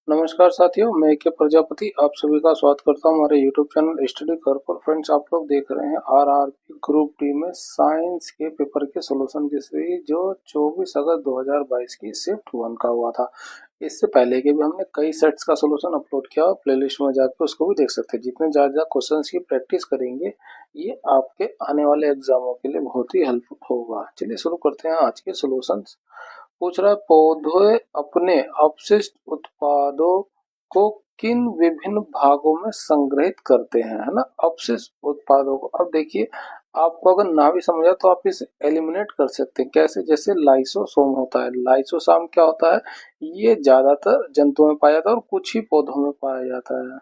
नमस्कार साथियों, मैं के प्रजापति आप सभी का स्वागत करता हूं हमारे यूट्यूब चैनल स्टडी कर पर। फ्रेंड्स, आप लोग देख रहे हैं आरआरबी ग्रुप डी में साइंस के पेपर के सॉल्यूशन की सीरीज जो 24 अगस्त 2022 की शिफ्ट 1 का हुआ था। इससे पहले के भी हमने कई सेट्स का सॉल्यूशन अपलोड किया, प्लेलिस्ट में जाकर उसको भी देख सकते हैं। जितने ज़्यादा क्वेश्चंस की प्रैक्टिस करेंगे ये आपके आने वाले एग्जामों के लिए बहुत ही हेल्पफुल होगा। चलिए शुरू करते हैं आज के सॉल्यूशन। पूछ रहा है, पौधे अपने अपशिष्ट उत्पादों को किन विभिन्न भागों में संग्रहित करते हैं, है ना। अपशिष्ट उत्पादों को, अब देखिए आपको अगर ना भी समझा तो आप इसे एलिमिनेट कर सकते हैं। कैसे? जैसे लाइसोसोम होता है। लाइसोसोम क्या होता है? ये ज्यादातर जंतुओं में पाया जाता है और कुछ ही पौधों में पाया जाता है।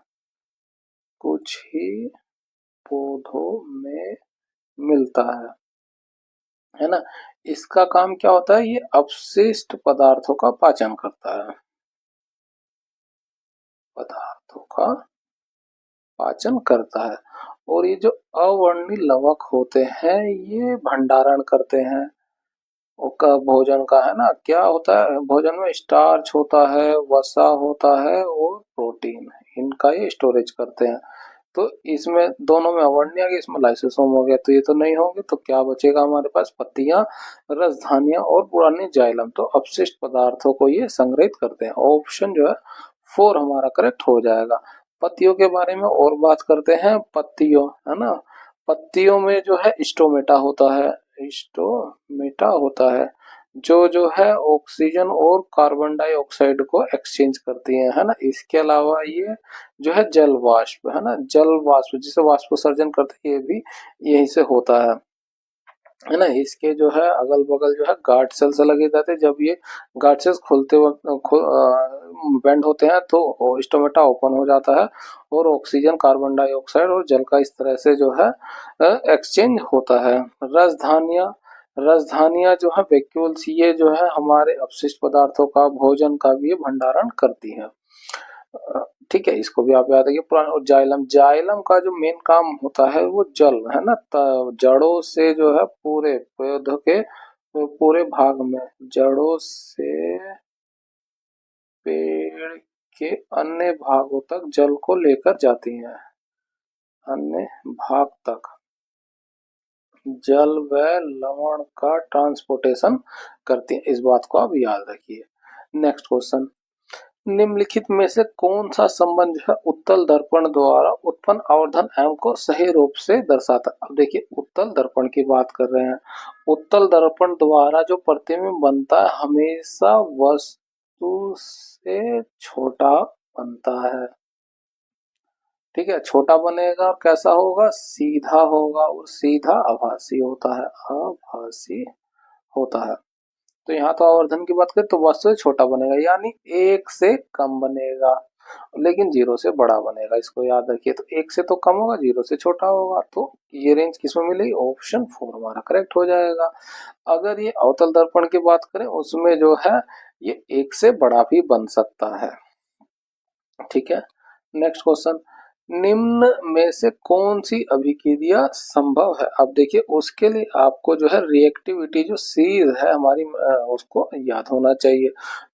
कुछ ही पौधों में मिलता है ना। इसका काम क्या होता है? ये अपशिष्ट पदार्थों का पाचन करता है। पदार्थों का पाचन करता है। और ये जो अवर्णी लवक होते हैं ये भंडारण करते हैं का भोजन का, है ना। क्या होता है भोजन में? स्टार्च होता है, वसा होता है और प्रोटीन, इनका ये स्टोरेज करते हैं। तो इसमें दोनों में अवर्णी आ गया, इसमें लाइसोसोम हो गया, तो ये तो नहीं होंगे। तो क्या बचेगा हमारे पास? पत्तियां, रसधानियां और पुरानी जाइलम। तो अपशिष्ट पदार्थों को ये संग्रहित करते हैं। ऑप्शन जो है 4 हमारा करेक्ट हो जाएगा। पत्तियों के बारे में और बात करते हैं। पत्तियों, है ना, पत्तियों में जो है स्टोमेटा होता है। स्टोमेटा होता है जो है ऑक्सीजन और कार्बन डाइऑक्साइड को एक्सचेंज करती है ना। इसके अलावा ये जो है जल वाष्प, है ना, जल वाष्प जिसे वाष्पोत्सर्जन करते हैं, ये भी यहीं से होता है ना। इसके जो है अगल बगल जो है गार्ड सेल्स लगे जाते हैं। जब ये गार्ड सेल्स खुलते वक्त बेंड होते हैं तो स्टोमेटा ओपन हो जाता है और ऑक्सीजन, कार्बन डाइऑक्साइड और जल का इस तरह से जो है एक्सचेंज होता है। रसधानियां, रसधानियां जो है वैक्यूल्स, ये जो है हमारे अपशिष्ट पदार्थों का, भोजन का भी भंडारण करती है। ठीक है, इसको भी आप याद रखिए। पुराना। और जाइलम, जाइलम का जो मेन काम होता है वो जल, है ना, जड़ों से जो है पूरे पौधे के पूरे भाग में, जड़ों से पेड़ के अन्य भागों तक जल को लेकर जाती हैं। अन्य भाग तक जल व लवण का ट्रांसपोर्टेशन करती हैं। इस बात को आप याद रखिए। नेक्स्ट क्वेश्चन, निम्नलिखित में से कौन सा संबंध जो है उत्तल दर्पण द्वारा उत्पन्न आवर्धन एम को सही रूप से दर्शाता है? अब देखिए उत्तल दर्पण की बात कर रहे हैं। उत्तल दर्पण द्वारा जो प्रतिबिंब बनता है हमेशा वस्तु से छोटा बनता है। ठीक है, छोटा बनेगा और कैसा होगा? सीधा होगा, और सीधा आभासी होता है। आभासी होता है। तो यहाँ तो आवर्धन की बात करें तो वस्तु से छोटा बनेगा, यानी 1 से कम बनेगा, लेकिन 0 से बड़ा बनेगा। इसको याद रखिए। तो 1 से तो कम होगा, 0 से छोटा होगा। तो ये रेंज किसमें मिलेगी? ऑप्शन 4 हमारा करेक्ट हो जाएगा। अगर ये अवतल दर्पण की बात करें उसमें जो है ये 1 से बड़ा भी बन सकता है। ठीक है, नेक्स्ट क्वेश्चन, निम्न में से कौन सी अभिक्रिया संभव है? अब देखिए उसके लिए आपको जो है रिएक्टिविटी जो सीरीज है हमारी उसको याद होना चाहिए।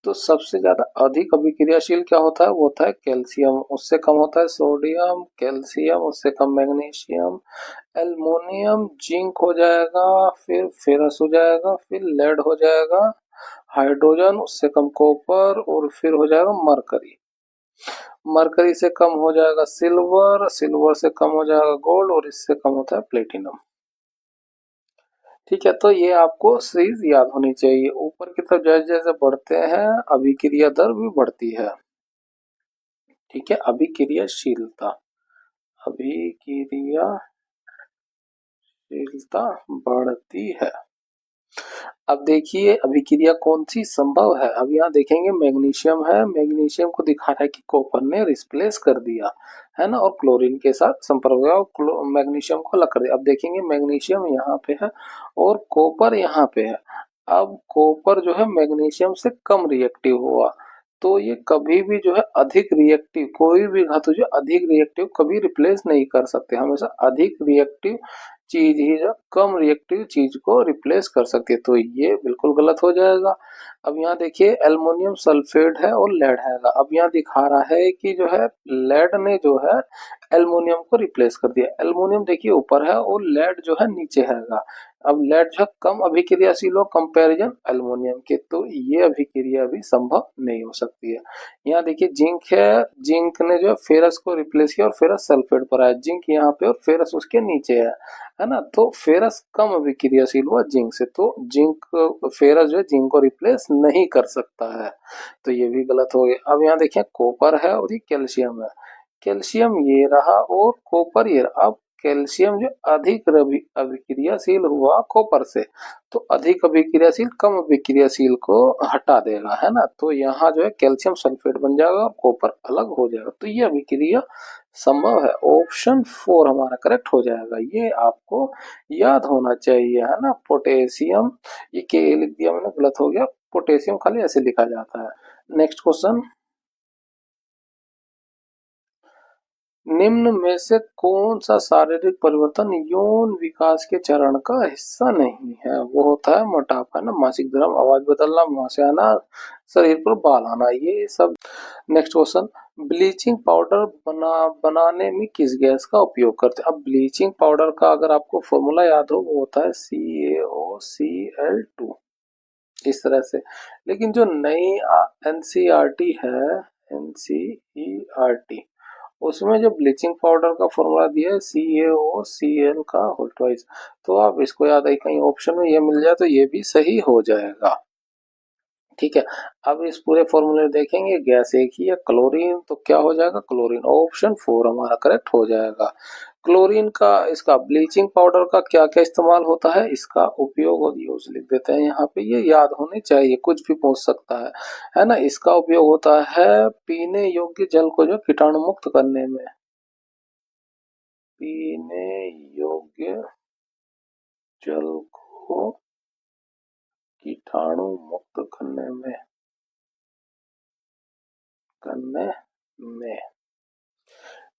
तो सबसे ज्यादा अधिक अभिक्रियाशील क्या होता है? वो होता है कैल्शियम, उससे कम होता है सोडियम, कैल्शियम उससे कम मैग्नीशियम, एल्युमिनियम, जिंक हो जाएगा, फिर फेरस हो जाएगा, फिर लेड हो जाएगा, हाइड्रोजन उससे कम कॉपर, और फिर हो जाएगा मरकरी। मरकरी से कम हो जाएगा सिल्वर, सिल्वर से कम हो जाएगा गोल्ड, और इससे कम होता है प्लेटिनम। ठीक है, तो ये आपको सीरीज याद होनी चाहिए। ऊपर की तरफ जैसे जैसे बढ़ते हैं अभिक्रिया दर भी बढ़ती है। ठीक है, अभिक्रियाशीलता, अभिक्रियाशीलता बढ़ती है। अब देखिए अभिक्रिया कौन सी संभव है। अब यहाँ देखेंगे मैग्नीशियम है, मैग्नीशियम को दिखा रहा है कि कॉपर ने रिप्लेस कर दिया, है ना, और क्लोरीन के साथ संपर्क हो गया और मैग्नीशियम को अलग कर दिया। अब देखेंगे मैग्नीशियम यहाँ पे है और कॉपर यहाँ पे है। अब कॉपर जो है मैग्नीशियम से कम रिएक्टिव हुआ, तो ये कभी भी जो है अधिक रिएक्टिव, कोई भी धातु जो अधिक रिएक्टिव कभी रिप्लेस नहीं कर सकते, हमेशा अधिक रिएक्टिव चीज ही जो कम रिएक्टिव चीज को रिप्लेस कर सकती है, तो ये बिल्कुल गलत हो जाएगा। अब यहाँ देखिए एल्युमिनियम सल्फेट है और लेड है। अब यहाँ दिखा रहा है कि जो है लेड ने जो है एल्युमिनियम को रिप्लेस कर दिया। एल्युमिनियम देखिए ऊपर है और लेड जो है नीचे हैगा। अब लेड जो है कम अभिक्रियाशील हो कंपैरिजन एल्युमिनियम के, तो ये अभिक्रिया भी संभव नहीं हो सकती है। यहाँ देखिए जिंक है, जिंक ने जो है फेरस को रिप्लेस किया और फेरस सल्फेट पर आया, जिंक यहाँ पे और फेरस उसके नीचे है ना, तो फेरस कम अभिक्रियाशील हुआ जिंक से, तो जिंक फेरस जो है जिंक को रिप्लेस नहीं कर सकता है, तो ये भी गलत हो गया। अब यहाँ देखिए कॉपर है और ये कैल्शियम है, कैल्शियम ये रहा और कॉपर ये रहा। अब कैल्शियम जो अधिक अभिक्रियाशील हुआ कॉपर से, तो अधिक अभिक्रियाशील कम अभिक्रियाशील को हटा देगा, है ना, तो यहाँ जो है कैल्शियम सल्फेट बन जाएगा, कॉपर अलग हो जाएगा, तो ये अभिक्रिया संभव है। ऑप्शन 4 हमारा करेक्ट हो जाएगा, ये आपको याद होना चाहिए, है ना। पोटेशियम, ये के लिख दिया मैंने, गलत हो गया, पोटेशियम खाली ऐसे लिखा जाता है। नेक्स्ट क्वेश्चन, निम्न में से कौन सा शारीरिक परिवर्तन यौन विकास के चरण का हिस्सा नहीं है? वो होता है मोटापा, ना, मासिक धर्म, आवाज बदलना, मुंह से आना, शरीर पर बाल आना, ये सब। नेक्स्ट क्वेश्चन, ब्लीचिंग पाउडर बनाने में किस गैस का उपयोग करते हैं? अब ब्लीचिंग पाउडर का अगर आपको फॉर्मूला याद हो, वो होता है CaOCl2, इस तरह से। लेकिन जो नई एनसीईआरटी है, एनसीईआरटी, उसमें जो ब्लीचिंग पाउडर का फॉर्मूला दिया है CaOCl का होल ट्वाइस, तो आप इसको याद है, कहीं ऑप्शन में ये मिल जाए तो ये भी सही हो जाएगा। ठीक है, अब इस पूरे फॉर्मूले देखेंगे, गैस एक ही है क्लोरीन, तो क्या हो जाएगा क्लोरीन, ऑप्शन 4 हमारा करेक्ट हो जाएगा। क्लोरीन का, इसका ब्लीचिंग पाउडर का क्या क्या इस्तेमाल होता है, इसका उपयोग और यूज लिख देते हैं यहाँ पे, ये याद होने चाहिए, कुछ भी पूछ सकता है ना। इसका उपयोग होता है पीने योग्य जल को जो कीटाणु मुक्त करने में, पीने योग्य जल को कीटाणु मुक्त करने में।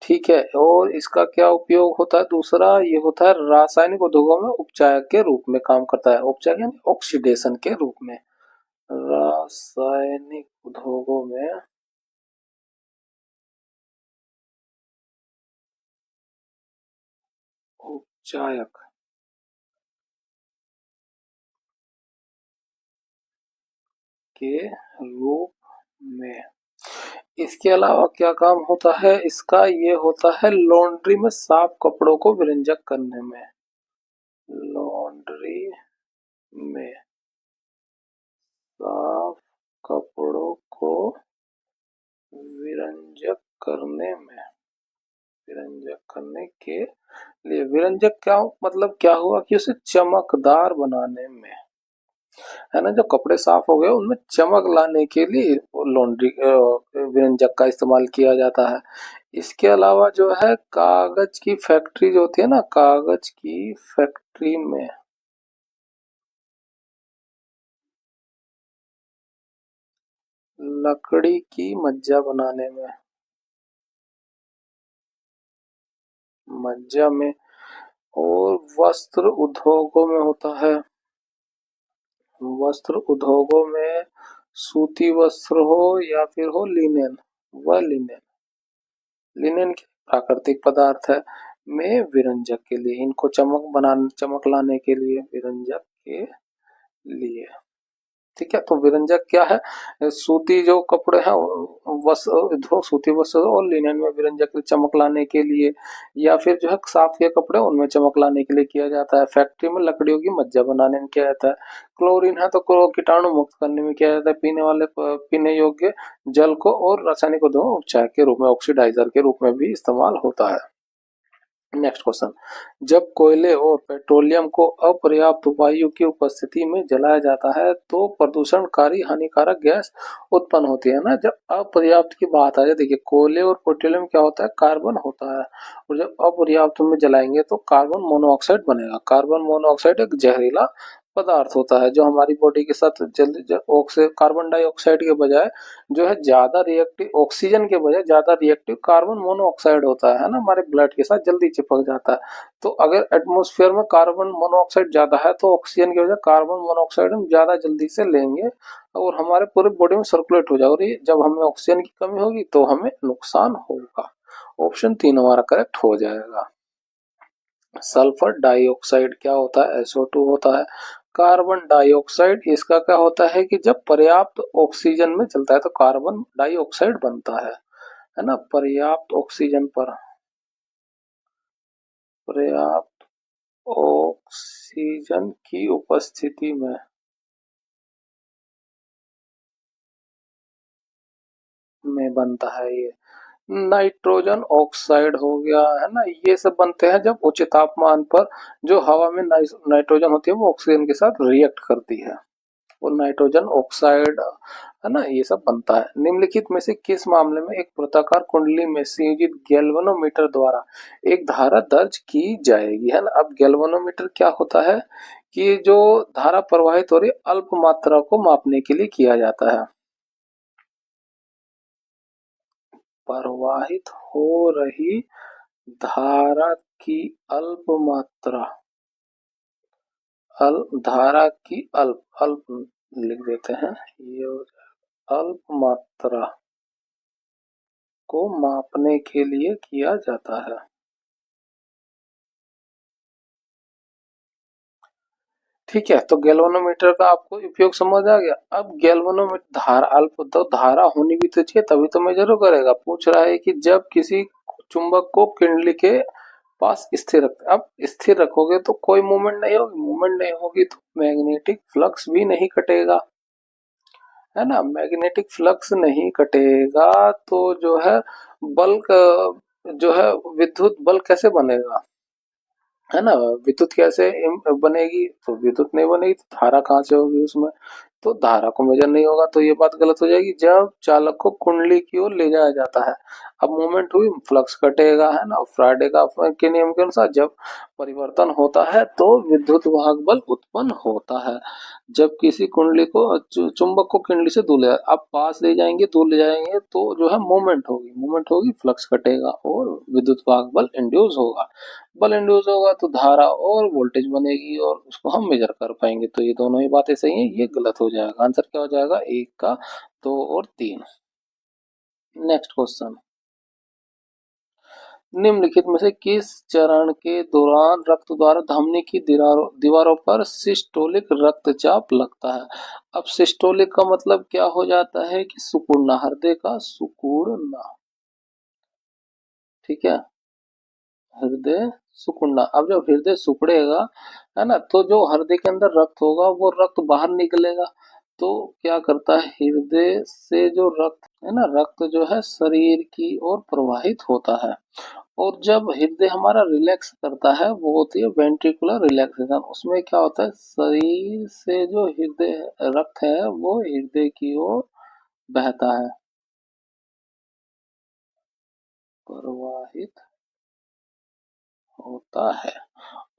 ठीक है, और इसका क्या उपयोग होता है दूसरा, ये होता है रासायनिक उद्योगों में उपचायक के रूप में काम करता है, उपचायक यानी ऑक्सीडेशन के रूप में, रासायनिक उद्योगों में उपचायक के रूप में। इसके अलावा क्या काम होता है इसका, ये होता है लॉन्ड्री में साफ कपड़ों को विरंजक करने में, लॉन्ड्री में साफ कपड़ों को विरंजक करने में, विरंजक करने के लिए, विरंजक क्या मतलब क्या हुआ कि उसे चमकदार बनाने में, है ना, जो कपड़े साफ हो गए उनमें चमक लाने के लिए लॉन्ड्री विरंजक का इस्तेमाल किया जाता है। इसके अलावा जो है कागज की फैक्ट्री जो होती है ना, कागज की फैक्ट्री में लकड़ी की मज्जा बनाने में, मज्जा में, और वस्त्र उद्योगों में होता है, वस्त्र उद्योगों में सूती वस्त्र हो या फिर हो लिनेन, वह लिनेन, लिनेन के प्राकृतिक पदार्थ है, में विरंजक के लिए, इनको चमक लाने के लिए, विरंजक के लिए। ठीक है, तो विरंजक क्या है, सूती जो कपड़े हैं वस्त्र, सूती वस्त्र और लिनन में विरंजक चमक लाने के लिए, या फिर जो है साफ के कपड़े उनमें चमक लाने के लिए किया जाता है। फैक्ट्री में लकड़ियों की मज्जा बनाने में किया जाता है। क्लोरीन है तो कीटाणु मुक्त करने में किया जाता है, पीने योग्य जल को, और रासायनिक उद्योग उपचार के रूप में, ऑक्सीडाइजर के रूप में भी इस्तेमाल होता है। नेक्स्ट क्वेश्चन, जब कोयले और पेट्रोलियम को अपर्याप्त वायु की उपस्थिति में जलाया जाता है तो प्रदूषणकारी हानिकारक गैस उत्पन्न होती है ना। जब अपर्याप्त की बात आ जाए, देखिए कोयले और पेट्रोलियम क्या होता है, कार्बन होता है, और जब अपर्याप्त में जलाएंगे तो कार्बन मोनोऑक्साइड बनेगा। कार्बन मोनोऑक्साइड एक जहरीला पदार्थ होता है जो हमारी बॉडी के साथ जल्दी कार्बन डाइऑक्साइड के बजाय जो है ज्यादा रिएक्टिव, ऑक्सीजन के बजाय ज्यादा रिएक्टिव कार्बन मोनोऑक्साइड होता है ना, हमारे ब्लड के साथ जल्दी चिपक जाता है। तो अगर एटमॉस्फेयर में कार्बन मोनोऑक्साइड ज्यादा है तो ऑक्सीजन की वजह कार्बन मोनोऑक्साइड हम ज्यादा जल्दी से लेंगे और हमारे पूरे बॉडी में सर्कुलेट हो जाएगा, और ये जब हमें ऑक्सीजन की कमी होगी तो हमें नुकसान होगा। ऑप्शन 3 हमारा करेक्ट हो जाएगा। सल्फर डाइऑक्साइड क्या होता है? SO2 होता है। कार्बन डाइऑक्साइड इसका क्या होता है कि जब पर्याप्त ऑक्सीजन में चलता है तो कार्बन डाइऑक्साइड बनता है ना। पर्याप्त ऑक्सीजन पर, पर्याप्त ऑक्सीजन की उपस्थिति में बनता है ये। नाइट्रोजन ऑक्साइड हो गया है ना, ये सब बनते हैं जब उच्च तापमान पर जो हवा में नाइट्रोजन होती है वो ऑक्सीजन के साथ रिएक्ट करती है, वो नाइट्रोजन ऑक्साइड है ना, ये सब बनता है। निम्नलिखित में से किस मामले में एक वृत्ताकार कुंडली में संयोजित गैल्वेनोमीटर द्वारा एक धारा दर्ज की जाएगी, है ना। अब गैल्वेनोमीटर क्या होता है कि जो धारा प्रवाहित हो रही अल्प मात्रा को मापने के लिए किया जाता है। प्रवाहित हो रही धारा की अल्प मात्रा, धारा की अल्प अल्प लिख देते हैं, ये अल्प मात्रा को मापने के लिए किया जाता है। ठीक है, तो गैल्वेनोमीटर का आपको उपयोग समझ आ गया। अब गैल्वेनोमीटर धारा अल्प, तो धारा होनी भी तो चाहिए तभी तो मेजर करेगा। पूछ रहा है कि जब किसी चुंबक को कुंडली के पास स्थिर रख, अब स्थिर रखोगे तो कोई मूवमेंट नहीं होगी, मूवमेंट नहीं होगी तो मैग्नेटिक फ्लक्स भी नहीं कटेगा, है ना। मैग्नेटिक फ्लक्स नहीं कटेगा तो जो है बल्क, जो है विद्युत बल कैसे बनेगा, है ना। विद्युत कैसे बनेगी, तो विद्युत नहीं बनेगी तो धारा कहाँ से होगी उसमें, तो धारा को मेजर नहीं होगा, तो ये बात गलत हो जाएगी। जब चालक को कुंडली की ओर ले जाया जाता है, अब मूवमेंट हुई, फ्लक्स कटेगा, है ना। फ्राडे का के नियम के अनुसार जब परिवर्तन होता है तो विद्युत वाहक बल उत्पन्न होता है। जब किसी कुंडली को चुंबक को कुंडली से दूर ले, अब पास ले जाएंगे, दूर ले जाएंगे तो जो है मूवमेंट होगी, मूवमेंट होगी, फ्लक्स कटेगा और विद्युत वाहक बल इंड्यूस होगा। बल इंड्यूस होगा तो धारा और वोल्टेज बनेगी और उसको हम मेजर कर पाएंगे। तो ये दोनों ही बातें सही हैं, ये गलत हो जाएगा। आंसर क्या हो जाएगा? 1 का 2 और 3। नेक्स्ट क्वेश्चन, निम्नलिखित में से किस चरण के दौरान रक्त द्वारा धमनी की दीवारों पर सिस्टोलिक रक्तचाप लगता है? अब सिस्टोलिक का मतलब क्या हो जाता है कि सिकुड़ना, हृदय का सिकुड़ना, ठीक है, हृदय सिकुड़ना। अब जब हृदय सिकुड़ेगा, है ना, तो जो हृदय के अंदर रक्त होगा वो रक्त बाहर निकलेगा, तो क्या करता है, हृदय से जो रक्त है ना, रक्त जो है शरीर की ओर प्रवाहित होता है। और जब हृदय हमारा रिलैक्स करता है वो होती है वेंट्रिकुलर रिलैक्सेशन, उसमें क्या होता है, शरीर से जो हृदय रक्त है वो हृदय की ओर बहता है, प्रवाहित होता है।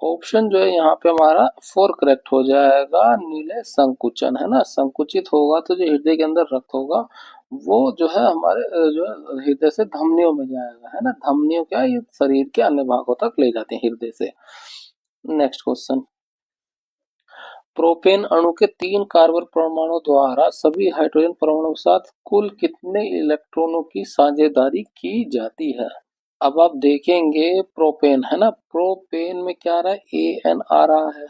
ऑप्शन जो है यहाँ पे हमारा 4 करेक्ट हो जाएगा। नीले संकुचन, है ना, संकुचित होगा तो जो हृदय के अंदर रक्त होगा वो जो है हमारे जो है हृदय से धमनियों में जाएगा, है ना। धमनियों क्या है, ये शरीर के अन्य भागों तक ले जाते हैं हृदय से। नेक्स्ट क्वेश्चन, प्रोपेन अणु के 3 कार्बन परमाणु द्वारा सभी हाइड्रोजन परमाणु के साथ कुल कितने इलेक्ट्रॉनों की साझेदारी की जाती है? अब आप देखेंगे प्रोपेन, है ना, प्रोपेन में क्या आ रहा है, एन आ रहा है,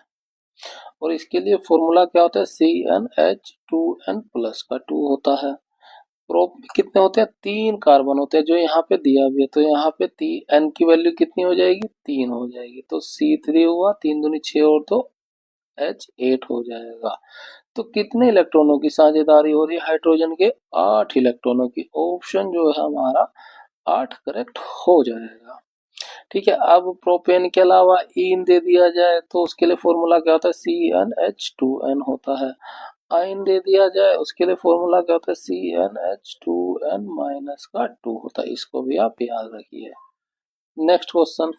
और इसके लिए फॉर्मूला क्या होता है, CnH2n प्लस का 2 होता है। प्रो कितने होते हैं, 3 कार्बन होते हैं जो यहाँ पे दिया भी है, तो यहाँ पे एन की वैल्यू कितनी हो जाएगी, 3 हो जाएगी, तो C3 हुआ, 3 दूनी 6 और 2 H8 हो जाएगा। तो कितने इलेक्ट्रॉनों की साझेदारी हो रही है हाइड्रोजन के, 8 इलेक्ट्रॉनों की। ऑप्शन जो है हमारा 8 करेक्ट हो जाएगा। ठीक है, अब प्रोपेन के अलावा ईन दे दिया जाए तो उसके लिए फॉर्मूला क्या होता है, CnH2n होता है। आइन दे दिया जाए उसके लिए फॉर्मूला क्या होता है, CnH2n माइनस का 2 होता है। इसको भी आप याद रखिए। नेक्स्ट क्वेश्चन,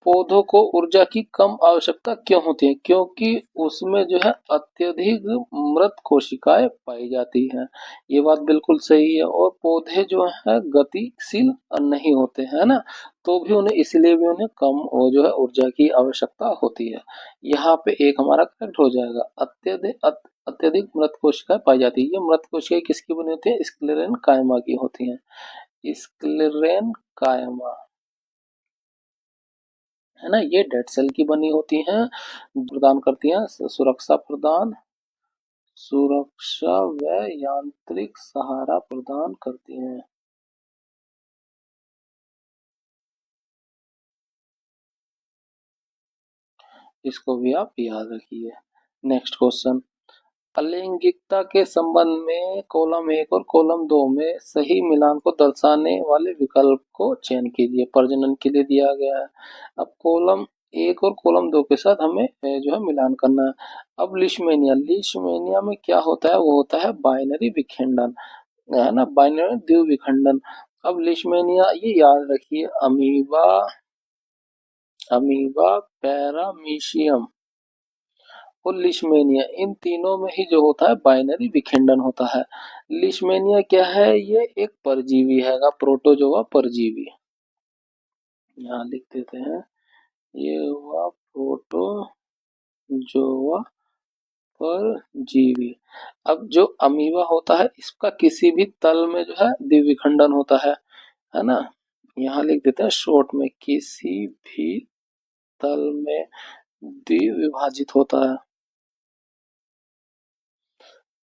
पौधों को ऊर्जा की कम आवश्यकता क्यों होती है? क्योंकि उसमें जो है अत्यधिक मृत कोशिकाएं पाई जाती हैं। ये बात बिल्कुल सही है। और पौधे जो है गतिशील नहीं होते हैं ना, तो भी उन्हें इसलिए भी उन्हें कम और जो है ऊर्जा की आवश्यकता होती है। यहाँ पे एक हमारा करेक्ट हो जाएगा, अत्यधिक मृत कोशिकाएं पाई जाती है। ये मृत कोशिकाएं किसकी बनी होती है? स्क्लेरेन कायमा की होती है। स्क्लेरेन कायमा, है ना, ये डेड सेल की बनी होती हैं, प्रदान करती हैं सुरक्षा व यांत्रिक सहारा प्रदान करती हैं। इसको भी आप याद रखिए। नेक्स्ट क्वेश्चन, अलैंगिकता के संबंध में कॉलम 1 और कॉलम 2 में सही मिलान को दर्शाने वाले विकल्प को चयन कीजिए। प्रजनन के लिए दिया गया है। अब कॉलम 1 और कॉलम 2 के साथ हमें जो है मिलान करना है। अब लिशमेनिया में क्या होता है? वो होता है बाइनरी विखंडन, है ना, बाइनरी द्विविखंडन। अब लिशमेनिया ये याद रखिए, अमीबा अमीबा पैरामीशियम और लिशमेनिया, इन तीनों में ही जो होता है बाइनरी विखंडन होता है। लिशमेनिया क्या है? ये एक परजीवी हैगा, प्रोटोजोआ परजीवी। यहाँ लिख देते हैं, ये हुआ प्रोटोजोआ परजीवी। अब जो अमीबा होता है, इसका किसी भी तल में जो है द्विविखंडन होता है ना। यहाँ लिख देते हैं शॉर्ट में, किसी भी तल में द्विविभाजित होता है।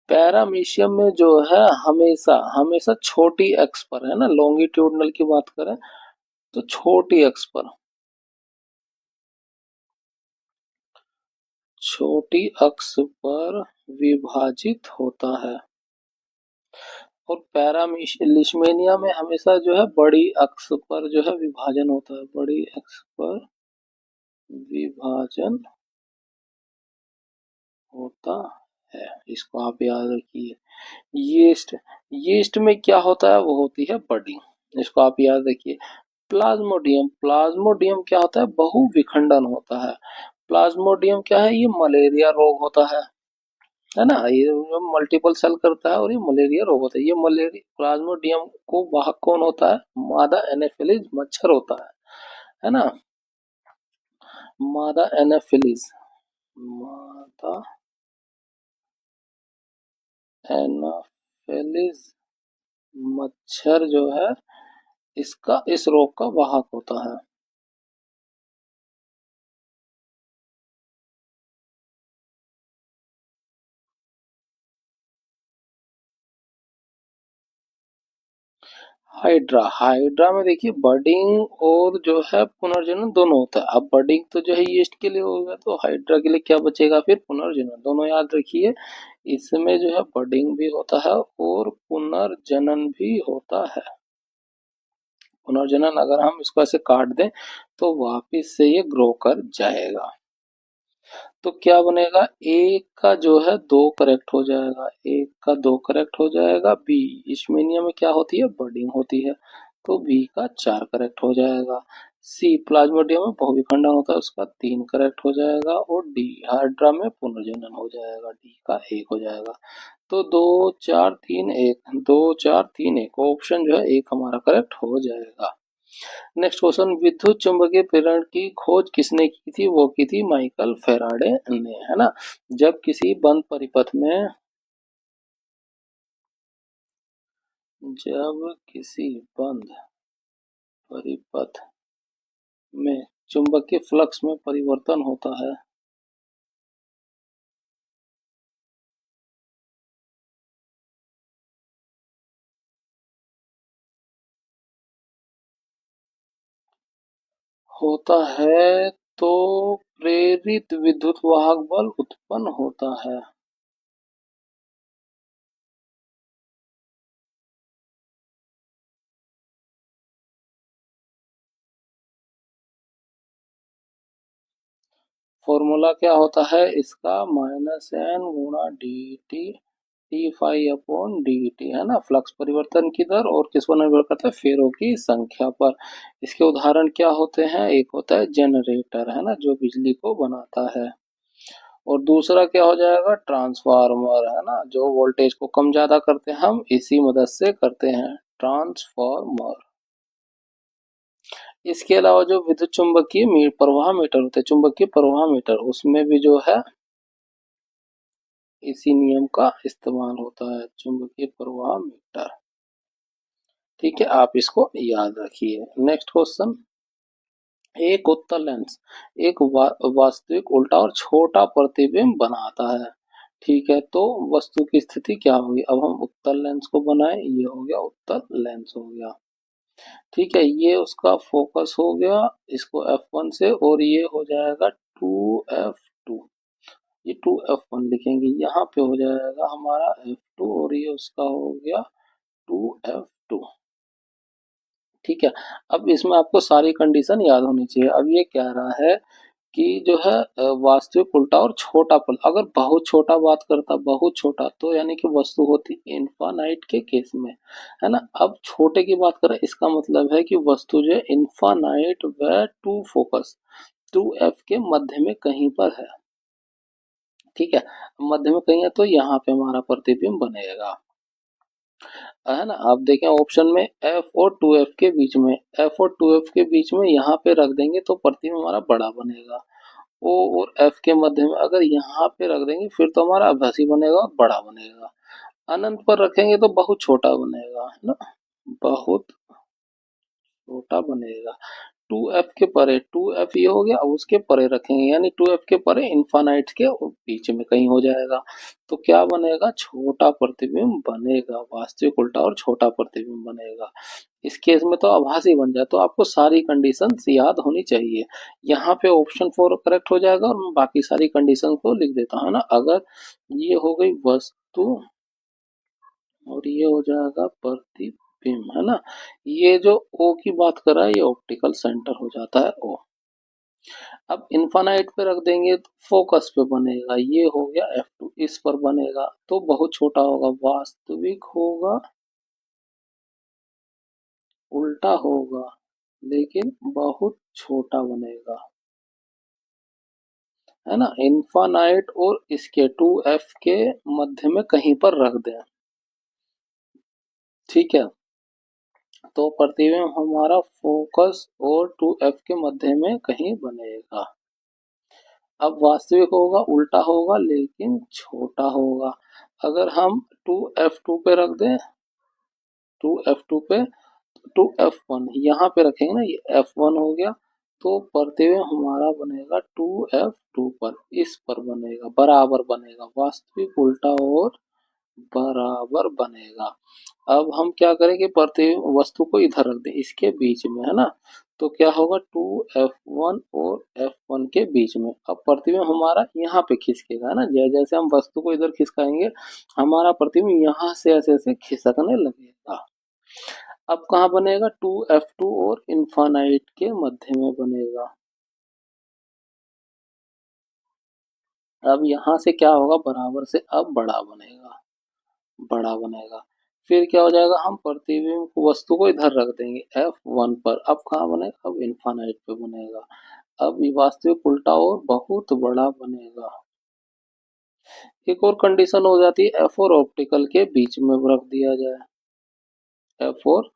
पैरामीशियम में जो है हमेशा हमेशा छोटी एक्स पर, है ना, लॉन्गिट्यूडनल की बात करें तो छोटी अक्ष पर विभाजित होता है। और लिशमेनिया में हमेशा जो है बड़ी अक्ष पर जो है विभाजन होता है, बड़ी अक्ष पर विभाजन होता है। इसको आप याद रखिए। यीस्ट यीस्ट में क्या होता है? वो होती है बडिंग। इसको आप याद रखिए। प्लाज्मोडियम क्या होता है? बहुविखंडन होता है। प्लाज्मोडियम क्या है? ये मलेरिया रोग होता है ना, ये मल्टीपल सेल करता है और ये मलेरिया रोग होता है। ये मलेरिया प्लाज्मोडियम को वाहक कौन होता है? मादा एनाफिलिस मच्छर होता है ना, मादा एनाफिलिस, मादा एनाफिलिस मच्छर जो है इसका इस रोग का वाहक होता है। हाइड्रा में देखिए बडिंग और जो है पुनर्जनन दोनों होता है। अब बडिंग तो जो है यीस्ट के लिए होगा, तो हाइड्रा के लिए क्या बचेगा? फिर पुनर्जनन। दोनों याद रखिए। इसमें जो है बडिंग भी होता है और पुनर्जनन भी होता है। पुनर्जनन अगर हम इसको ऐसे काट दें तो वापिस से ये ग्रो कर जाएगा। तो क्या बनेगा? एक का जो है दो करेक्ट हो जाएगा, एक का दो करेक्ट हो जाएगा। बी, इश्मीनिया में क्या होती है? बडिंग होती है, तो बी का चार करेक्ट हो जाएगा। सी, प्लाज्मोडियम में बहुविखंडन होता है, उसका तीन करेक्ट हो जाएगा। और डी, हाइड्रा में पुनर्जनन हो जाएगा, डी का एक हो जाएगा। तो दो चार तीन एक, दो चार तीन एक, ऑप्शन जो है एक हमारा करेक्ट हो जाएगा। नेक्स्ट क्वेश्चन, विद्युत चुंबकीय प्रेरण की खोज किसने की थी? वो की थी माइकल फेराडे ने, है ना। जब किसी बंद परिपथ में जब किसी बंद परिपथ में चुंबकीय फ्लक्स में परिवर्तन होता है तो प्रेरित विद्युत वाहक बल उत्पन्न होता है। फॉर्मूला क्या होता है इसका? माइनस एन गुणा d t d phi upon d t, है ना। फ्लक्स परिवर्तन की दर और किस पर निर्भर करता है, फेरों की संख्या पर। इसके उदाहरण क्या होते हैं, एक होता है जनरेटर, है ना, जो बिजली को बनाता है, और दूसरा क्या हो जाएगा, ट्रांसफार्मर, है ना, जो वोल्टेज को कम ज्यादा करते हैं हम इसी मदद से करते हैं, ट्रांसफार्मर। इसके अलावा जो विद्युत चुंबकीय प्रवाह मीटर होते हैं, चुंबकीय प्रवाह मीटर, उसमें भी जो है इसी नियम का इस्तेमाल होता है, चुंबकीय प्रवाह मीटर। ठीक है, आप इसको याद रखिए। नेक्स्ट क्वेश्चन, एक उत्तल लेंस एक वास्तविक उल्टा और छोटा प्रतिबिंब बनाता है। ठीक है, तो वस्तु की स्थिति क्या होगी, अब हम उत्तल लेंस को बनाए, ये हो गया उत्तल लेंस हो गया। ठीक है, ये उसका फोकस हो गया, इसको F1 से, और ये हो जाएगा 2F2, ये 2F1 लिखेंगे, यहाँ पे हो जाएगा हमारा F2, और ये उसका हो गया 2F2। ठीक है, अब इसमें आपको सारी कंडीशन याद होनी चाहिए। अब ये कह रहा है कि जो है वास्तविक उल्टा और छोटा पल, अगर बहुत छोटा बात करता, बहुत छोटा, तो यानी कि वस्तु होती इन्फानाइट के केस में, है ना। अब छोटे की बात करें, इसका मतलब है कि वस्तु जो है इन्फानाइट व टू फोकस 2F के मध्य में कहीं पर है। ठीक है, मध्य में कहीं है, तो यहाँ पे हमारा प्रतिबिंब बनेगा, है ना। आप देखें ऑप्शन में F और 2F के बीच में, F और 2F के बीच में यहाँ पे रख देंगे तो प्रतिबिंब हमारा बड़ा बनेगा। O और F के मध्य में अगर यहाँ पे रख देंगे फिर तो हमारा आभासी बनेगा और बड़ा बनेगा। अनंत पर रखेंगे तो बहुत छोटा बनेगा, है ना, बहुत छोटा बनेगा। 2F के परे, 2F ये हो गया, अब उसके परे रखेंगे यानी 2F के परे इन्फानाइट के बीच में कहीं हो जाएगा, तो क्या बनेगा, छोटा प्रतिबिंब बनेगा, वास्तविक उल्टा और छोटा प्रतिबिंब बनेगा। इस केस में तो आभासी बन जाए, तो आपको सारी कंडीशंस याद होनी चाहिए। यहाँ पे ऑप्शन 4 करेक्ट हो जाएगा, और मैं बाकी सारी कंडीशन को लिख देता हूँ ना। अगर ये हो गई वस्तु और ये हो जाएगा प्रतिबिंब, है ना। ये जो ओ की बात कर रहा है, ये ऑप्टिकल सेंटर हो जाता है ओ। अब इन्फानाइट पे रख देंगे तो फोकस पे बनेगा, ये हो गया F2, इस पर बनेगा तो बहुत छोटा होगा, वास्तविक होगा, उल्टा होगा, लेकिन बहुत छोटा बनेगा, है ना। इन्फानाइट और इसके 2F के मध्य में कहीं पर रख दें, ठीक है, तो प्रतिबिंब हमारा फोकस और 2F के मध्य में कहीं बनेगा। अब वास्तविक होगा, उल्टा होगा, लेकिन छोटा होगा। अगर हम 2F2 पे रख दें, 2F2 पे, 2F1 यहाँ पे रखेंगे ना, ये F1 हो गया, तो प्रतिबिंब हमारा बनेगा 2F2 पर, इस पर बनेगा, बराबर बनेगा, वास्तविक उल्टा और बराबर बनेगा। अब हम क्या करेंगे, प्रति वस्तु को इधर रख दें इसके बीच में, है ना, तो क्या होगा 2F1 और F1 के बीच में। अब प्रतिबिंब हमारा यहाँ पे खिसकेगा, है ना, जैसे जैसे हम वस्तु को इधर खिसकाएंगे हमारा प्रतिबिंब यहाँ से ऐसे ऐसे खिसकने लगेगा। अब कहाँ बनेगा, 2F2 और इन्फानाइट के मध्य में बनेगा। अब यहाँ से क्या होगा, बराबर से अब बड़ा बनेगा, बड़ा बनेगा। फिर क्या हो जाएगा, हम प्रतिबिंब को, वस्तु को इधर रख देंगे F1 पर, अब कहाँ बनेगा, अब इन्फानाइट पे बनेगा। अब ये वास्तविक उल्टा और बहुत बड़ा बनेगा। एक और कंडीशन हो जाती है, F और ऑप्टिकल के बीच में रख दिया जाए, F और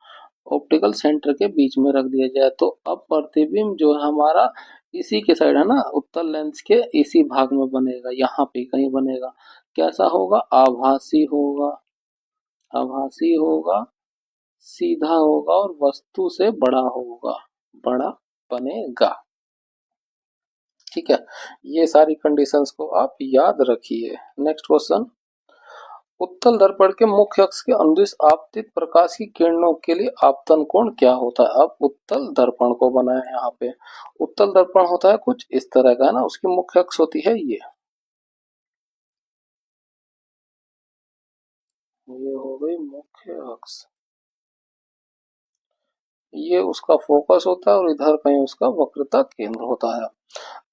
ऑप्टिकल सेंटर के बीच में रख दिया जाए, तो अब प्रतिबिंब जो है हमारा इसी के साइड, है ना, उत्तल लेंस के इसी भाग में बनेगा, यहाँ पे कहीं बनेगा। कैसा होगा, आभासी होगा, आभासी होगा, सीधा होगा, और वस्तु से बड़ा होगा, बड़ा बनेगा। ठीक है, ये सारी कंडीशंस को आप याद रखिए। नेक्स्ट क्वेश्चन, उत्तल दर्पण के मुख्य अक्ष के अनुदिश आपतित प्रकाश की किरणों के लिए आपतन कोण क्या होता है। अब उत्तल दर्पण को बनाया यहाँ पे, उत्तल दर्पण होता है कुछ इस तरह का, है ना, उसकी मुख्य अक्ष होती है ये हो गई मुख्य अक्ष, ये उसका फोकस होता है, और इधर कहीं उसका वक्रता केंद्र होता है।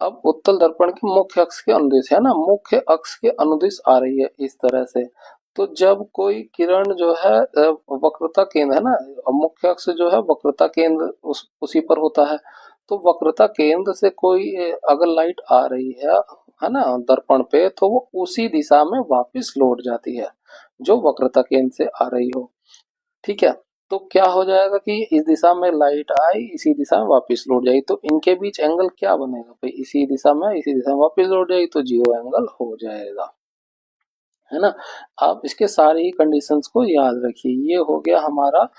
अब उत्तल दर्पण की मुख्य अक्ष के अनुदिश, है ना, मुख्य अक्ष के अनुदिश आ रही है इस तरह से, तो जब कोई किरण जो है वक्रता केंद्र है ना, मुख्य अक्ष जो है वक्रता केंद्र उसी पर होता है, तो वक्रता केंद्र से कोई अगर लाइट आ रही है ना दर्पण पे, तो वो उसी दिशा में वापस लौट जाती है जो वक्रता केंद्र से आ रही हो। ठीक है, तो क्या हो जाएगा कि इस दिशा में लाइट आई, इसी दिशा में वापस लौट जाएगी, तो इनके बीच एंगल क्या बनेगा भाई, इसी दिशा में इसी दिशा में वापस लौट जाएगी तो जीरो एंगल हो जाएगा, है ना। आप इसके सारे ही कंडीशंस को याद रखिए। ये हो गया हमारा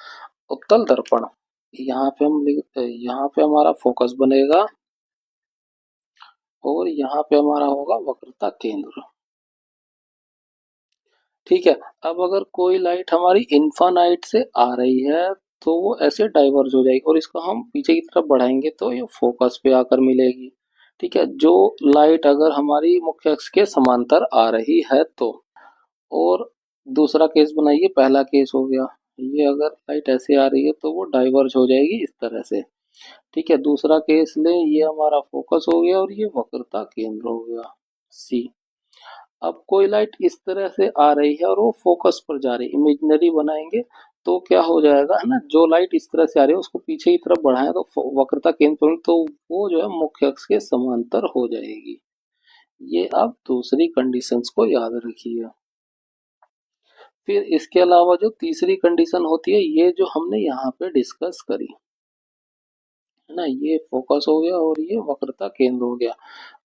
उत्तल दर्पण। यहाँ पे हमारा फोकस बनेगा और यहाँ पे हमारा होगा वक्रता केंद्र। ठीक है, अब अगर कोई लाइट हमारी इन्फानाइट से आ रही है तो वो ऐसे डाइवर्ज हो जाएगी और इसको हम पीछे की तरफ बढ़ाएंगे तो ये फोकस पे आकर मिलेगी। ठीक है, जो लाइट अगर हमारी मुख्य अक्ष के समांतर आ रही है तो, और दूसरा केस बनाइए, पहला केस हो गया, ये अगर लाइट ऐसे आ रही है तो वो डाइवर्ज हो जाएगी इस तरह से। ठीक है, दूसरा केस ले, ये हमारा फोकस हो गया और ये वक्रता केंद्र हो गया सी। अब कोई लाइट इस तरह से आ रही है और वो फोकस पर जा रही है, इमेजिनरी बनाएंगे तो क्या हो जाएगा, है ना, जो लाइट इस तरह से आ रही है उसको पीछे की तरफ बढ़ाएं तो वक्रता केंद्र पर, तो वो जो है मुख्य अक्ष के समांतर हो जाएगी। ये आप दूसरी कंडीशंस को याद रखिए। फिर इसके अलावा जो तीसरी कंडीशन होती है, ये जो हमने यहाँ पे डिस्कस करी, है ना, ये फोकस हो गया और ये वक्रता केंद्र हो गया।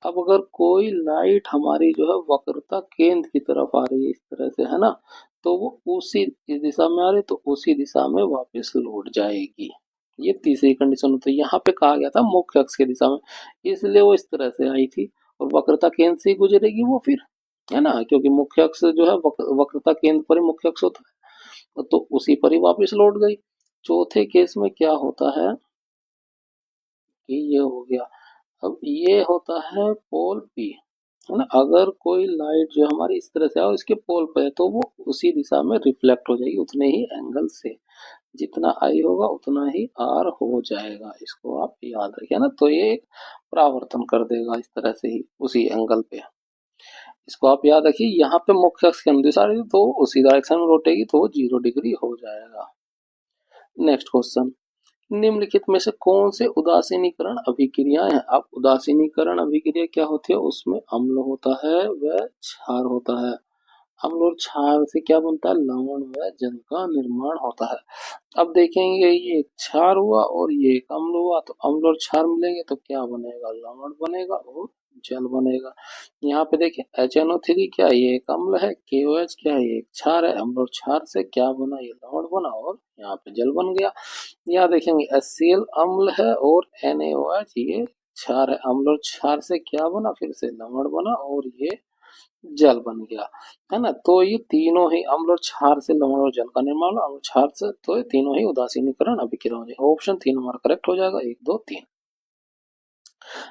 अब अगर कोई लाइट हमारी जो है वक्रता केंद्र की तरफ आ रही है इस तरह से, है ना, तो वो उसी इस दिशा में आ रही तो उसी दिशा में वापस लौट जाएगी। ये तीसरी कंडीशन होती है। यहाँ पे कहा गया था मुख्य अक्ष की दिशा में, इसलिए वो इस तरह से आई थी और वक्रता केंद्र से ही गुजरेगी वो फिर, है ना, क्योंकि मुख्य अक्ष जो है वक्रता केंद्र पर ही मुख्य अक्ष होता है, तो उसी पर ही वापस लौट गई। चौथे केस में क्या होता है कि ये हो गया, अब ये होता है पोल पी, है ना, अगर कोई लाइट जो हमारी इस तरह से है और इसके पोल पे है तो वो उसी दिशा में रिफ्लेक्ट हो जाएगी उतने ही एंगल से, जितना आई होगा उतना ही आर हो जाएगा। इसको आप याद रखिए ना, तो ये परावर्तन कर देगा इस तरह से ही उसी एंगल पे। इसको आप याद रखिए, यहाँ पे मुख्य अक्ष के अनुसार तो उसी डायरेक्शन में रोटेगी तो वो 0 डिग्री हो जाएगा। नेक्स्ट क्वेश्चन, निम्नलिखित में से कौन से उदासीनीकरण अभिक्रियाएं हैं। अब उदासीनीकरण अभिक्रिया क्या होती है, उसमें अम्ल होता है व क्षार होता है। अम्ल और क्षार से क्या बनता है, लवण व जल का निर्माण होता है। अब देखेंगे, ये एक क्षार हुआ और ये एक अम्ल हुआ, तो अम्ल और क्षार मिलेंगे तो क्या बनेगा, लवण बनेगा और जल बनेगा। यहाँ पे देखिए HNO3 क्या है, ये एक अम्ल है, KOH क्या है, ये एक क्षार है, अम्ल और क्षार से क्या बना, ये लवण बना और यहाँ पे जल बन गया। यहाँ देखेंगे HCl अम्ल है और NaOH ये क्षार है, अम्ल और क्षार से क्या बना, फिर से लवण बना और ये जल बन गया, है ना। तो ये तीनों ही अम्ल और क्षार से लवण और जल का निर्माण, अम्ल क्षार से, तो ये तीनों ही उदासीनीकरण अभिक्रिया हो जाएगा। ऑप्शन 3 हमारा करेक्ट हो जाएगा, 1 2 3।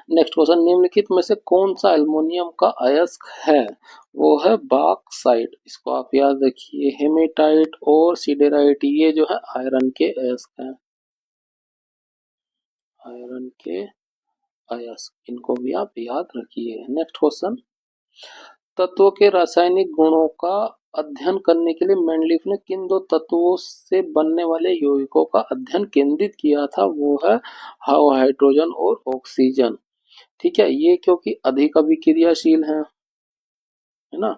नेक्स्ट क्वेश्चन, निम्नलिखित में से कौन सा एल्युमिनियम का अयस्क है, वो है बॉक्साइट। इसको आप याद रखिए, हेमेटाइट और सिडेराइट ये जो है आयरन के अयस्क हैं, आयरन के अयस्क, इनको भी आप याद रखिए। नेक्स्ट क्वेश्चन, तत्वों के रासायनिक गुणों का अध्ययन करने के लिए मेंडलीफ ने किन दो तत्वों से बनने वाले यौगिकों का अध्ययन केंद्रित किया था, वो है हाइड्रोजन और ऑक्सीजन। ठीक है, ये क्योंकि अधिक अभिक्रियाशील है ना,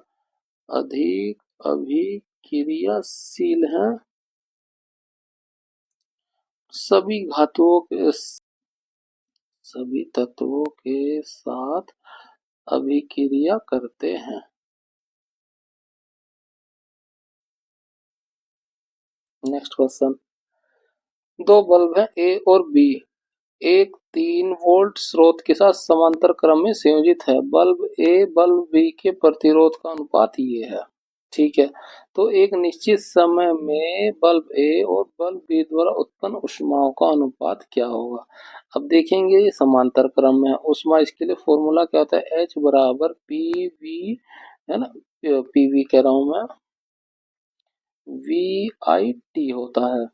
अधिक अभिक्रियाशील है, सभी धातुओं के सभी तत्वों के साथ अभिक्रिया करते हैं। नेक्स्ट क्वेश्चन, दो बल्ब हैं ए और बी, एक 3 वोल्ट स्रोत के साथ समांतर क्रम में संयोजित है, बल्ब ए बल्ब बी के प्रतिरोध का अनुपात ये है। ठीक है, तो एक निश्चित समय में बल्ब ए और बल्ब बी द्वारा उत्पन्न ऊष्माओं का अनुपात क्या होगा। अब देखेंगे ये समांतर क्रम में है, ऊष्मा, इसके लिए फॉर्मूला क्या होता है, H बराबर पी वी, है ना, PV कह रहा हूं मैं, VIT होता है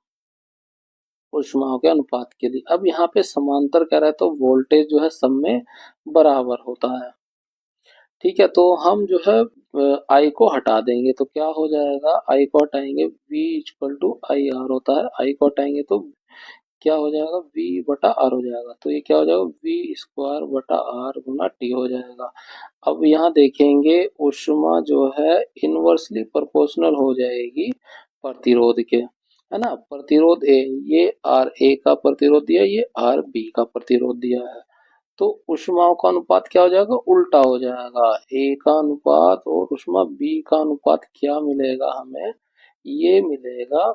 ऊष्माओं के अनुपात के लिए। अब यहाँ पे समांतर कह रहा है तो वोल्टेज जो है सब में बराबर होता है। ठीक है, तो हम जो है आई को हटा देंगे तो क्या हो जाएगा, आई को हटाएंगे v equal to I R होता है, आई को हटाएंगे तो क्या हो जाएगा, v बटा आर हो जाएगा, तो ये क्या हो जाएगा, v स्क्वायर बटा आर गुना टी हो जाएगा। अब यहाँ देखेंगे ऊष्मा जो है इनवर्सली प्रोपोर्शनल हो जाएगी प्रतिरोध के, है ना, प्रतिरोध ए, ये आर ए का प्रतिरोध दिया, ये आर बी का प्रतिरोध दिया है, तो ऊष्माओं का अनुपात क्या हो जाएगा, उल्टा हो जाएगा, ए का अनुपात और ऊष्मा बी का अनुपात क्या मिलेगा हमें, ये मिलेगा,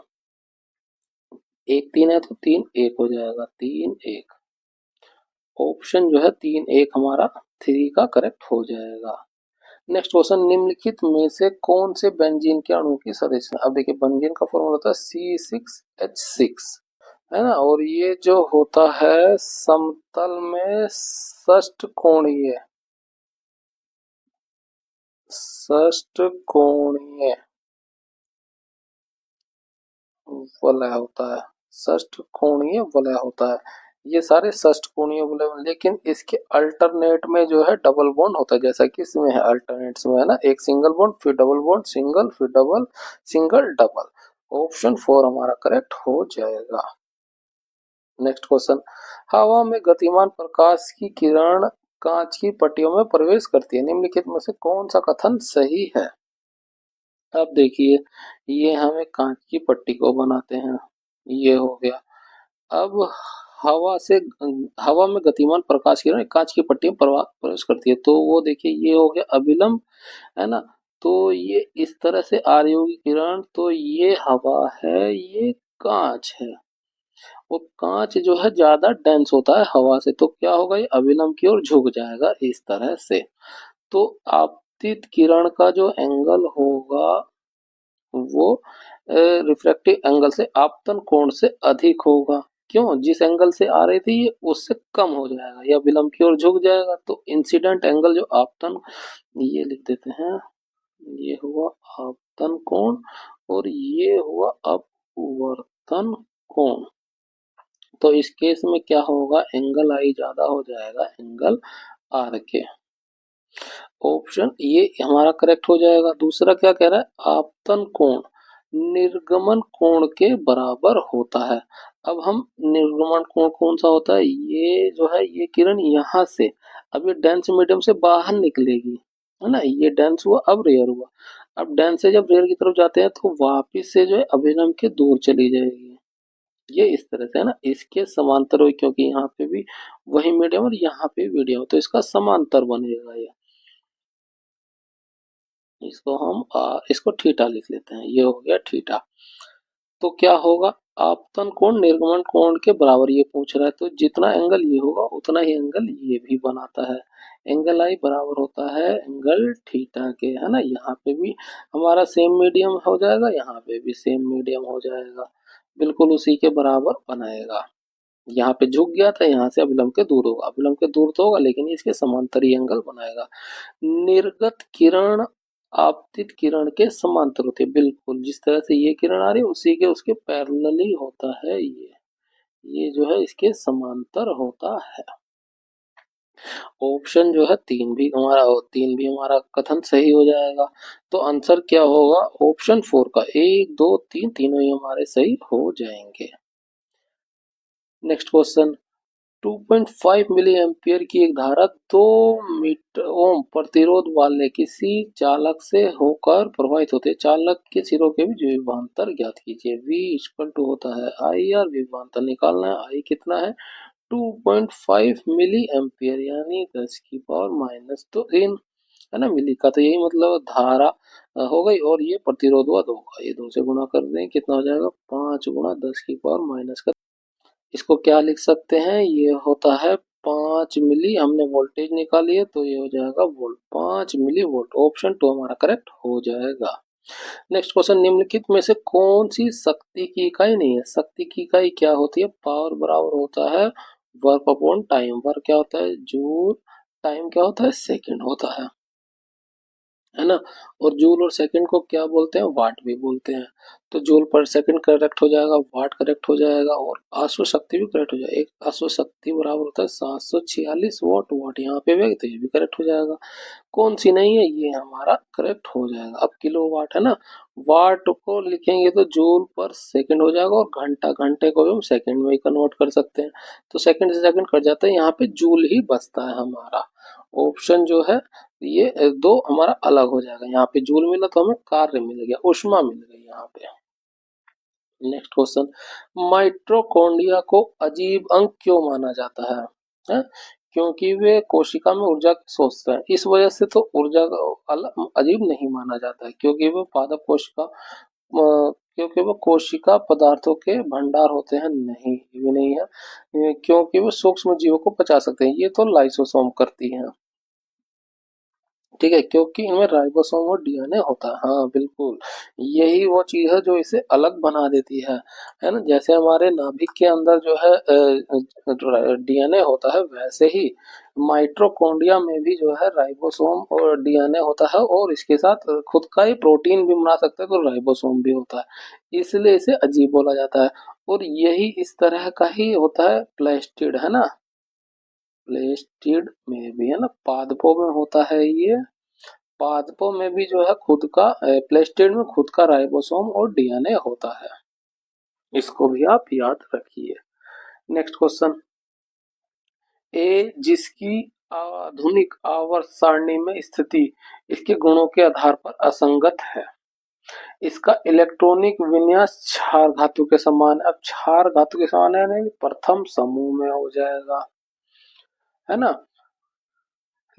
एक तीन है तो तीन एक हो जाएगा, तीन एक, ऑप्शन जो है तीन एक हमारा थ्री का करेक्ट हो जाएगा। नेक्स्ट क्वेश्चन, निम्नलिखित में से कौन से बेंजीन के अणु की संरचना, अब देखिए बेंजीन का फॉर्मूला होता है C6H6, है ना, और ये जो होता है समतल में षष्ठ कोणीय वलय होता है, षष्ठ कोणीय वलय होता है, ये सारे षष्ठ कोणीय वलय, लेकिन इसके अल्टरनेट में जो है डबल बॉन्ड होता है, जैसा कि इसमें है अल्टरनेट्स में, है ना, एक सिंगल बॉन्ड फिर डबल बॉन्ड, सिंगल फिर डबल, सिंगल डबल, ऑप्शन 4 हमारा करेक्ट हो जाएगा। नेक्स्ट क्वेश्चन, हवा में गतिमान प्रकाश की किरण कांच की पट्टियों में प्रवेश करती है, निम्नलिखित में से कौन सा कथन सही है। अब देखिए, ये हम एक कांच की पट्टी को बनाते हैं, ये हो गया, अब हवा से हवा में गतिमान प्रकाश किरण कांच की पट्टी में प्रवेश करती है, तो वो देखिए ये हो गया अभिलंब, है ना, तो ये इस तरह से आ रही होगी किरण, तो ये हवा है, ये कांच है, वो कांच जो है ज्यादा डेंस होता है हवा से, तो क्या होगा, ये अभिलंब की ओर झुक जाएगा इस तरह से, तो आपतित किरण का जो एंगल होगा वो रिफ्रैक्टिव एंगल से आपतन कोण से अधिक होगा, क्यों, जिस एंगल से आ रही थी ये उससे कम हो जाएगा या विलंब की ओर झुक जाएगा, तो इंसिडेंट एंगल जो आपतन, ये लिख देते हैं, ये हुआ आपतन कोण और ये हुआ अपवर्तन कोण, तो इस केस में क्या होगा, एंगल आई ज्यादा हो जाएगा एंगल आर के, ऑप्शन ये हमारा करेक्ट हो जाएगा। दूसरा क्या कह रहा है, आपतन कोण निर्गमन कोण के बराबर होता है, अब हम निर्गमन कोण कौन सा होता है, ये जो है ये किरण यहाँ से, अब ये डेंस मीडियम से बाहर निकलेगी, है ना, ये डेंस हुआ अब रेयर हुआ, अब डेंस से जब रेयर की तरफ जाते हैं तो वापिस से जो है अभिलंब के दूर चली जाएगी, ये इस तरह से, है ना, इसके समांतर हो, क्योंकि यहाँ पे भी वही मीडियम और यहाँ पे मीडियम, तो इसका समांतर बनेगा ये, इसको हम इसको थीटा लिख लेते हैं, ये हो गया थीटा, तो क्या होगा, आपतन कोण निर्गमन कोण के बराबर ये पूछ रहा है, तो जितना एंगल ये होगा उतना ही एंगल ये भी बनाता है, एंगल आई बराबर होता है एंगल थीटा के, है ना, यहाँ पे भी हमारा सेम मीडियम हो जाएगा, यहाँ पे भी सेम मीडियम हो जाएगा, बिल्कुल उसी के बराबर बनाएगा, यहाँ पे झुक गया था, यहाँ से अभिलंब के दूर होगा, अभिलंब के दूर तो होगा लेकिन इसके समांतरी एंगल बनाएगा। निर्गत किरण आपतित किरण के समांतर होती है, बिल्कुल जिस तरह से ये किरण आ रही है उसी के उसके पैरेलली होता है, ये जो है इसके समांतर होता है, ऑप्शन जो है तीन भी हमारा कथन सही हो जाएगा, तो आंसर क्या होगा, ऑप्शन 4 का, एक दो तीन तीनों ही हमारे सही हो जाएंगे। नेक्स्ट क्वेश्चन, 2.5 मिली एम्पियर की एक धारा 2 मीटर ओम प्रतिरोध वाले किसी चालक से होकर प्रवाहित होते है, चालक के सिरों के बीच विभवांतर ज्ञात कीजिए, V इक्वल टू होता है आई आर, विभवांतर निकालना है, आई कितना है 2.5 मिली एम्पियर यानी 10 की पावर माइनस तो 3, है ना, मिली का तो यही मतलब धारा हो गई, और ये प्रतिरोध हुआ 2 का, ये 2 से गुणा कर दें कितना हो जाएगा 5 गुणा 10 की पावर माइनस का, इसको क्या लिख सकते हैं, ये होता है 5 मिली, हमने वोल्टेज निकाली है तो ये हो जाएगा वोल्ट, 5 मिली वोल्ट, ऑप्शन 2 हमारा करेक्ट हो जाएगा। नेक्स्ट क्वेश्चन, निम्नलिखित में से कौन सी शक्ति की इकाई नहीं है, शक्ति की इकाई क्या होती है, पावर बराबर होता है वर्क अपॉन टाइम, वर्क क्या होता है जूल, टाइम क्या होता है सेकंड होता है, है ना। और जूल और सेकंड को क्या बोलते हैं, वाट भी बोलते हैं। तो जूल पर सेकंड करेक्ट हो जाएगा, वाट करेक्ट हो जाएगा और अश्व शक्ति भी करेक्ट हो जाएगा। एक अश्व शक्ति बराबर होता है 746 वाट, वाट यहाँ पे भी, तो ये भी करेक्ट हो जाएगा। कौन सी नहीं है, ये हमारा करेक्ट हो जाएगा। अब किलो वाट है ना, वाट को लिखेंगे तो जूल पर सेकंड हो जाएगा और घंटा, घंटे को भी हम सेकंड में ही कन्वर्ट कर सकते हैं। तो सेकंड से सेकंड कट जाता है, यहाँ पे जूल ही बचता है हमारा। ऑप्शन जो है ये दो हमारा अलग हो जाएगा। यहाँ पे जूल मिला तो हमें कार्य मिल गया, ऊष्मा मिल गई यहाँ पे। नेक्स्ट क्वेश्चन, माइटोकॉन्ड्रिया को अजीब अंग क्यों माना जाता है? क्योंकि वे कोशिका में ऊर्जा के स्रोत हैं। इस वजह से तो ऊर्जा का अलग अजीब नहीं माना जाता है, क्योंकि वो पादप कोशिका क्योंकि वो कोशिका पदार्थों के भंडार होते हैं, नहीं ये भी नहीं है। क्योंकि वो सूक्ष्म जीवों को पचा सकते हैं, ये तो लाइसोसोम करती हैं। ठीक है, क्योंकि इनमें राइबोसोम और डीएनए होता है। हाँ बिल्कुल, यही वो चीज है जो इसे अलग बना देती है ना। जैसे हमारे नाभिक के अंदर जो है डीएनए होता है, वैसे ही माइटोकॉन्ड्रिया में भी जो है राइबोसोम और डीएनए होता है, और इसके साथ खुद का ही प्रोटीन भी बना सकते हैं, तो राइबोसोम भी होता है, इसलिए इसे अजीब बोला जाता है। और यही इस तरह का ही होता है प्लास्टिड, है ना। प्लेस्टिड में भी, है ना, पादपों में होता है ये। पादपों में भी जो है खुद का प्लेस्टिड में खुद का राइबोसोम और डीएनए होता है, इसको भी आप याद रखिए। नेक्स्ट क्वेश्चन, ए जिसकी आधुनिक आवर्त सारणी में स्थिति इसके गुणों के आधार पर असंगत है, इसका इलेक्ट्रॉनिक विन्यास क्षार धातु के समान। अब क्षार धातु के समान है नहीं, प्रथम समूह में हो जाएगा, है ना।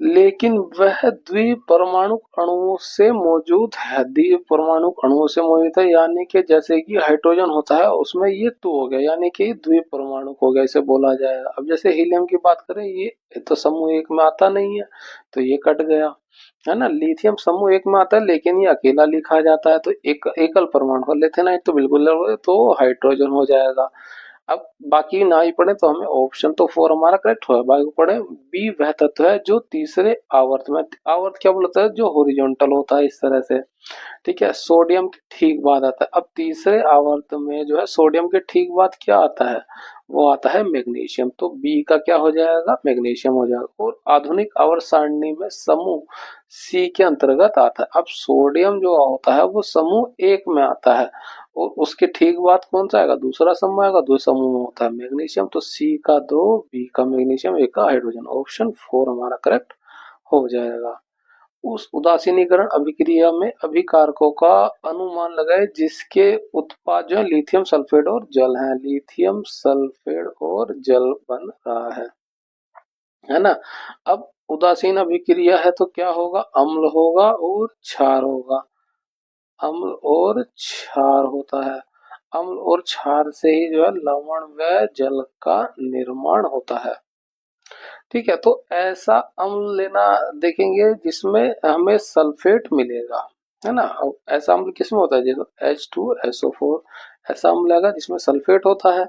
लेकिन वह द्विपरमाणु अणुओं से मौजूद है, द्विपरमाणु अणुओं से मौजूद है, यानी कि जैसे कि हाइड्रोजन होता है उसमें ये टू हो गया, यानी कि द्विपरमाणु हो गया, इसे बोला जाएगा। अब जैसे हीलियम की बात करें, ये तो समूह एक में आता नहीं है, तो ये कट गया, है ना। लिथियम समूह एक में आता है लेकिन ये अकेला लिखा जाता है, तो एक एकल परमाणु हो। लिथियनाइट तो बिल्कुल तो हाइड्रोजन हो जाएगा। अब बाकी ना ही पढ़े तो हमें ऑप्शन तो 4 हमारा करेक्ट हुआ। बाकी पढ़े बी वह तत्व है जो तीसरे आवर्त में, आवर्त क्या बोलता है, जो हॉरिजॉन्टल होता है इस तरह से। ठीक है, सोडियम के ठीक बाद आता है। अब तीसरे आवर्त में जो है सोडियम के ठीक बाद क्या आता है, वो आता है मैग्नीशियम, तो बी का क्या हो जाएगा, मैग्नीशियम हो जाएगा। और आधुनिक आवर्त सारणी में समूह सी के अंतर्गत आता है। अब सोडियम जो होता है वो समूह एक में आता है, और उसके ठीक बाद कौन सा आएगा, दूसरा समूह आएगा, दो समूह में होता है मैग्नीशियम, तो सी का दो, बी का मैग्नीशियम, ए का हाइड्रोजन। ऑप्शन 4 हमारा करेक्ट हो जाएगा। उस उदासीनीकरण अभिक्रिया में अभिकारकों का अनुमान लगाए जिसके उत्पाद जो है लिथियम सल्फेट और जल है, लिथियम सल्फेट और जल बन रहा है ना। अब उदासीन अभिक्रिया है तो क्या होगा, अम्ल होगा और क्षार होगा, अम्ल और क्षार होता है। अम्ल और क्षार से ही जो है लवण व जल का निर्माण होता है। ठीक है, तो ऐसा अम्ल लेना देखेंगे जिसमें हमें सल्फेट मिलेगा, है ना। अब ऐसा अम्ल किसमें होता है, जैसे H2SO4, ऐसा अम्ल आएगा जिसमें सल्फेट होता है,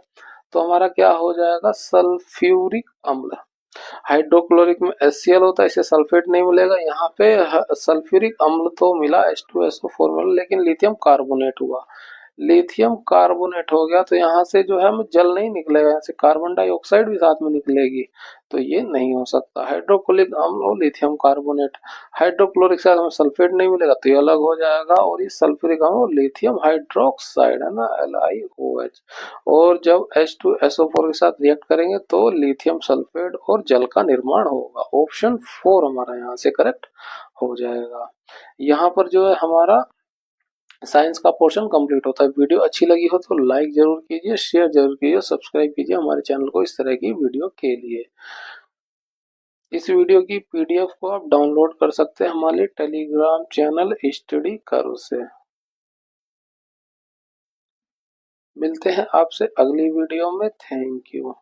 तो हमारा क्या हो जाएगा, सल्फ्यूरिक अम्ल। हाइड्रोक्लोरिक में HCl होता है, इसे सल्फेट नहीं मिलेगा, यहाँ पे सल्फ्यूरिक अम्ल तो मिला, H2SO4 मिला, लेकिन लिथियम कार्बोनेट हुआ। लिथियम कार्बोनेट हो गया तो यहाँ से जो है हमें जल नहीं निकलेगा, यहाँ से कार्बन डाइऑक्साइड भी साथ में निकलेगी, तो ये नहीं हो सकता। हाइड्रोक्लोरिक अम्ल और लिथियम कार्बोनेट, हाइड्रोक्लोरिक साथ हमें सल्फेट नहीं मिलेगा तो ये अलग हो जाएगा, और ये सल्फ्यूरिक अम्ल और लिथियम हाइड्रोक्साइड, है ना, LiOH। और जब H2SO4 के साथ रिएक्ट करेंगे तो लिथियम सल्फेट और जल का निर्माण होगा। ऑप्शन 4 हमारा यहाँ से करेक्ट हो जाएगा। यहाँ पर जो है हमारा साइंस का पोर्शन कंप्लीट होता है। वीडियो अच्छी लगी हो तो लाइक जरूर कीजिए, शेयर जरूर कीजिए, सब्सक्राइब कीजिए हमारे चैनल को इस तरह की वीडियो के लिए। इस वीडियो की पीडीएफ को आप डाउनलोड कर सकते हैं हमारे टेलीग्राम चैनल स्टडी करो से। मिलते हैं आपसे अगली वीडियो में, थैंक यू।